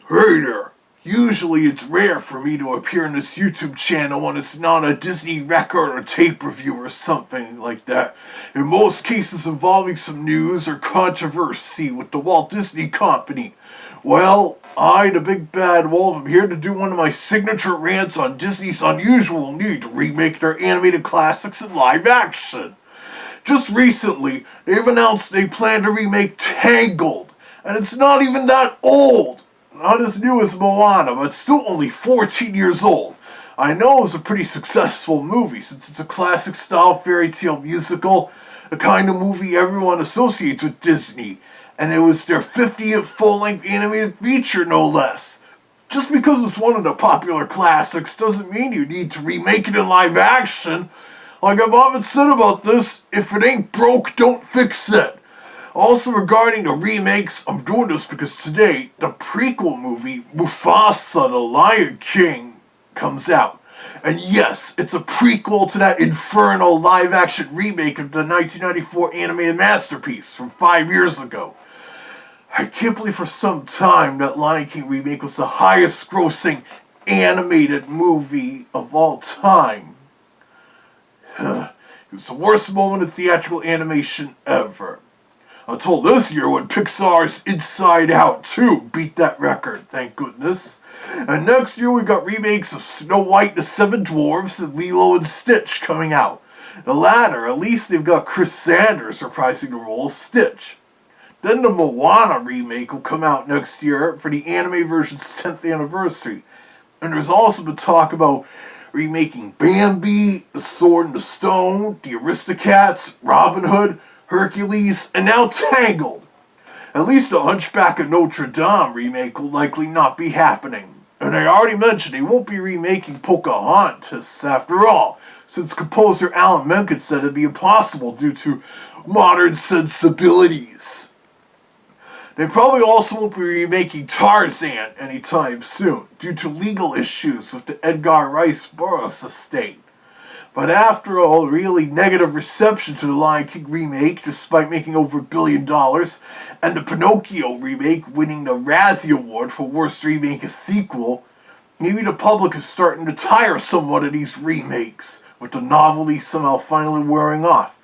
Hey there! Usually it's rare for me to appear on this YouTube channel when it's not a Disney record or tape review or something like that. In most cases involving some news or controversy with the Walt Disney Company. Well, I, the big bad Walt, am here to do one of my signature rants on Disney's unusual need to remake their animated classics in live action. Just recently, they've announced they plan to remake Tangled, and it's not even that old. Not as new as Moana, but still only 14 years old. I know it was a pretty successful movie since it's a classic style fairy tale musical, the kind of movie everyone associates with Disney, and it was their 50th full-length animated feature, no less. Just because it's one of the popular classics doesn't mean you need to remake it in live action. Like I've often said about this, if it ain't broke, don't fix it. Also regarding the remakes, I'm doing this because today, the prequel movie, Mufasa, the Lion King, comes out. And yes, it's a prequel to that infernal live-action remake of the 1994 animated masterpiece from 5 years ago. I can't believe for some time that Lion King remake was the highest-grossing animated movie of all time. It was the worst moment of theatrical animation ever. Until this year when Pixar's Inside Out 2 beat that record, thank goodness. And next year we got remakes of Snow White and the Seven Dwarfs and Lilo and Stitch coming out. The latter, at least they've got Chris Sanders reprising the role of Stitch. Then the Moana remake will come out next year for the anime version's 10th anniversary. And there's also been talk about remaking Bambi, The Sword and the Stone, The Aristocats, Robin Hood, Hercules, and now Tangled. At least the Hunchback of Notre Dame remake will likely not be happening. And I already mentioned they won't be remaking Pocahontas after all, since composer Alan Menken said it'd be impossible due to modern sensibilities. They probably also won't be remaking Tarzan anytime soon, due to legal issues with the Edgar Rice Burroughs estate. But after all, really negative reception to the Lion King remake, despite making over $1 billion, and the Pinocchio remake winning the Razzie Award for Worst Remake a Sequel, maybe the public is starting to tire somewhat of these remakes, with the novelty somehow finally wearing off.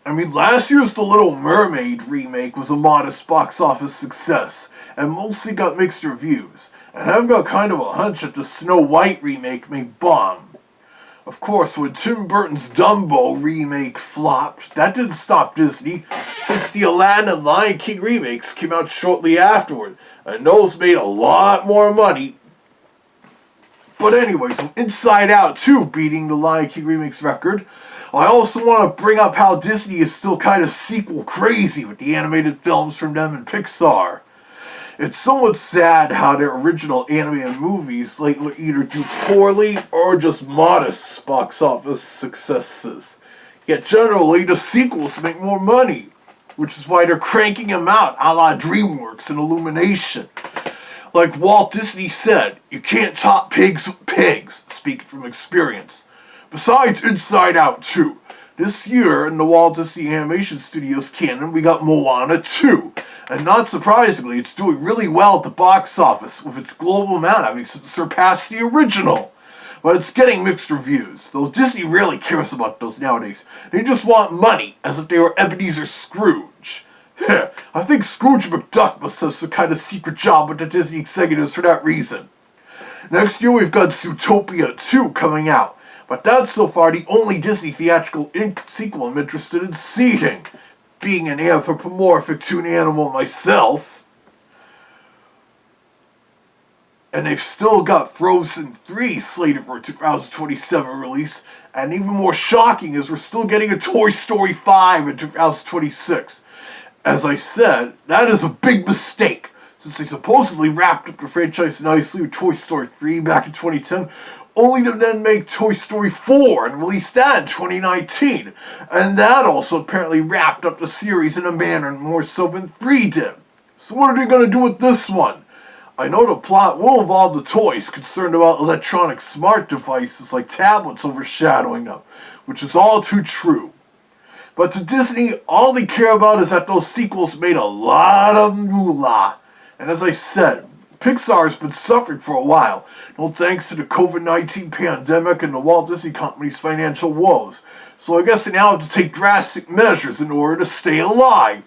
I mean, last year's The Little Mermaid remake was a modest box office success, and mostly got mixed reviews, and I've got kind of a hunch that the Snow White remake may bomb. Of course, when Tim Burton's Dumbo remake flopped, that didn't stop Disney, since the Aladdin and Lion King remakes came out shortly afterward, and those made a lot more money. But anyways, Inside Out 2 beating the Lion King remake's record, I also want to bring up how Disney is still kind of sequel crazy with the animated films from them and Pixar. It's somewhat sad how their original animated movies lately either do poorly or just modest box office successes. Yet generally, the sequels make more money, which is why they're cranking them out a la DreamWorks and Illumination. Like Walt Disney said, you can't top pigs with pigs, speaking from experience. Besides Inside Out 2, this year in the Walt Disney Animation Studios canon, we got Moana 2. And not surprisingly, it's doing really well at the box office, with its global amount having surpassed the original. But it's getting mixed reviews, though Disney rarely cares about those nowadays. They just want money, as if they were Ebenezer Scrooge. I think Scrooge McDuck must have some kind of secret job with the Disney executives for that reason. Next year we've got Zootopia 2 coming out. But that's so far the only Disney theatrical sequel I'm interested in seeing. Being an anthropomorphic toon animal myself. And they've still got Frozen 3 slated for a 2027 release. And even more shocking is we're still getting a Toy Story 5 in 2026. As I said, that is a big mistake, since they supposedly wrapped up the franchise nicely with Toy Story 3 back in 2010, only to then make Toy Story 4 and release that in 2019. And that also apparently wrapped up the series in a manner more so than 3 did. So what are they going to do with this one? I know the plot will involve the toys concerned about electronic smart devices like tablets overshadowing them, which is all too true. But to Disney, all they care about is that those sequels made a lot of moolah. And as I said, Pixar has been suffering for a while, no thanks to the COVID-19 pandemic and the Walt Disney Company's financial woes. So I guess they now have to take drastic measures in order to stay alive.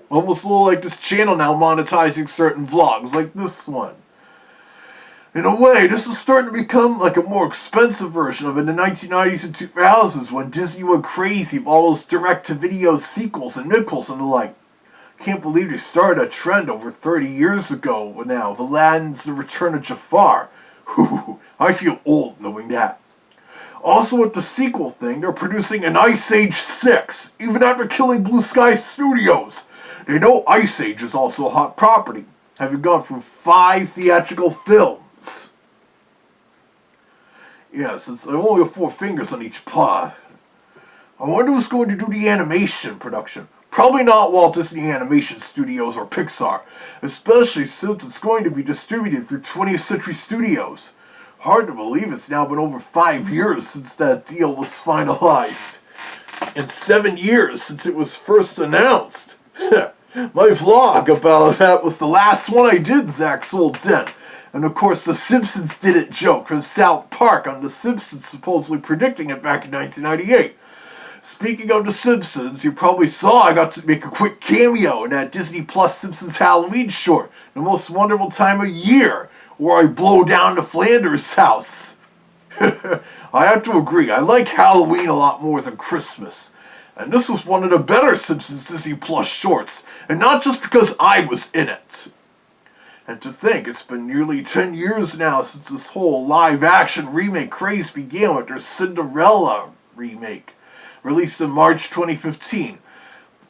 Almost a little like this channel now monetizing certain vlogs, like this one. In a way, this is starting to become like a more expensive version of it in the 1990s and 2000s when Disney went crazy with all those direct-to-video sequels and midquels and the like. Can't believe they started a trend over 30 years ago now, of Aladdin's The Return of Jafar. Whew, I feel old knowing that. Also with the sequel thing, they're producing an Ice Age 6, even after killing Blue Sky Studios. They know Ice Age is also a hot property, having gone through 5 theatrical films. Yes, I only have 4 fingers on each paw. I wonder who's going to do the animation production. Probably not Walt Disney Animation Studios or Pixar, especially since it's going to be distributed through 20th Century Studios. Hard to believe it's now been over 5 years since that deal was finalized. And 7 years since it was first announced. My vlog about that was the last one I did, Zach's Old Den. And of course the Simpsons did it joke from South Park on The Simpsons supposedly predicting it back in 1998. Speaking of The Simpsons, you probably saw I got to make a quick cameo in that Disney Plus Simpsons Halloween short, The Most Wonderful Time of Year, where I blow down the Flanders house. I have to agree, I like Halloween a lot more than Christmas. And this was one of the better Simpsons Disney Plus shorts, and not just because I was in it. And to think, it's been nearly 10 years now since this whole live-action remake craze began with their Cinderella remake, released in March 2015.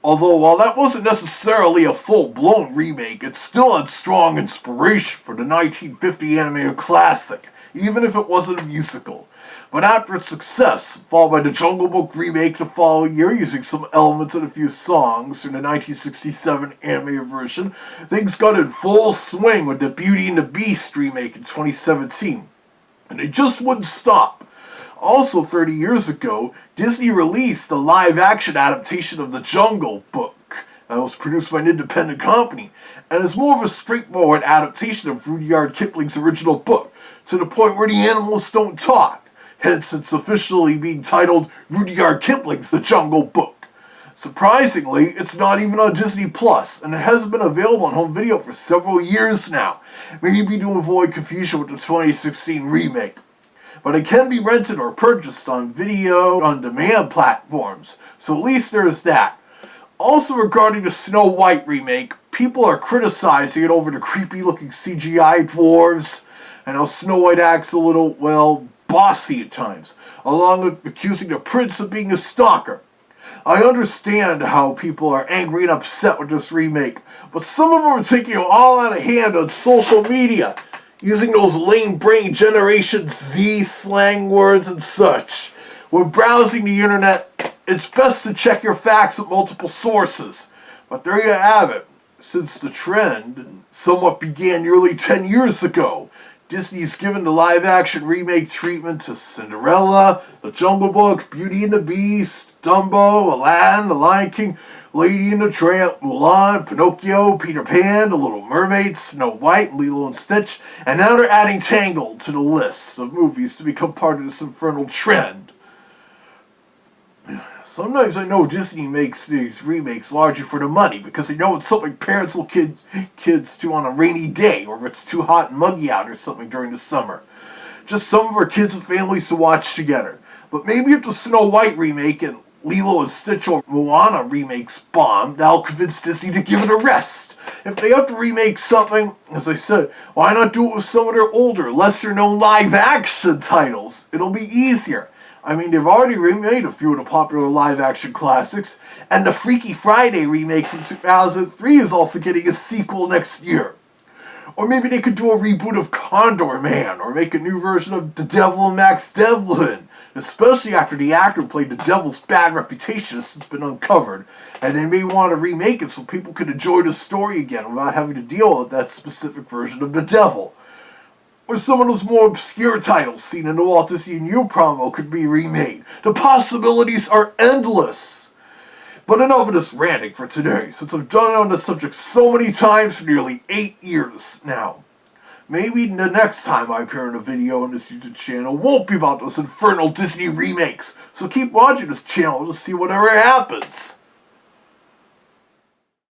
Although, while that wasn't necessarily a full-blown remake, it still had strong inspiration for the 1950 animated classic, even if it wasn't a musical. But after its success, followed by the Jungle Book remake the following year using some elements and a few songs from the 1967 animated version, things got in full swing with the Beauty and the Beast remake in 2017. And it just wouldn't stop. Also 30 years ago, Disney released the live-action adaptation of The Jungle Book that was produced by an independent company, and is more of a straightforward adaptation of Rudyard Kipling's original book, to the point where the animals don't talk. Hence, it's officially being titled Rudyard Kipling's The Jungle Book. Surprisingly, it's not even on Disney Plus, and it hasn't been available on home video for several years now, maybe to avoid confusion with the 2016 remake. But it can be rented or purchased on video on demand platforms, so at least there's that. Also regarding the Snow White remake, people are criticizing it over the creepy looking CGI dwarves, and how Snow White acts a little, well, bossy at times, along with accusing the prince of being a stalker. I understand how people are angry and upset with this remake, but some of them are taking it all out of hand on social media, using those lame brain Generation Z slang words and such. When browsing the internet, it's best to check your facts at multiple sources. But there you have it. Since the trend somewhat began nearly 10 years ago, Disney's given the live-action remake treatment to Cinderella, The Jungle Book, Beauty and the Beast, Dumbo, Aladdin, The Lion King, Lady and the Tramp, Mulan, Pinocchio, Peter Pan, The Little Mermaid, Snow White, Lilo and Stitch, and now they're adding Tangled to the list of movies to become part of this infernal trend. Sometimes I know Disney makes these remakes largely for the money, because they know it's something parents will kids do on a rainy day, or if it's too hot and muggy out or something during the summer. Just some of our kids and families to watch together. But maybe if the Snow White remake and Lilo and Stitch or Moana remakes bomb, that'll convince Disney to give it a rest. If they have to remake something, as I said, why not do it with some of their older, lesser-known live-action titles? It'll be easier. I mean, they've already remade a few of the popular live-action classics, and the Freaky Friday remake from 2003 is also getting a sequel next year. Or maybe they could do a reboot of Condor Man, or make a new version of The Devil and Max Devlin, especially after the actor who played the Devil's bad reputation has since been uncovered, and they may want to remake it so people could enjoy the story again without having to deal with that specific version of the Devil. Or some of those more obscure titles seen in the Walt Disney and You promo could be remade. The possibilities are endless. But enough of this ranting for today, since I've done it on this subject so many times for nearly 8 years now. maybe the next time I appear in a video on this YouTube channel won't be about those infernal Disney remakes. So keep watching this channel to see whatever happens.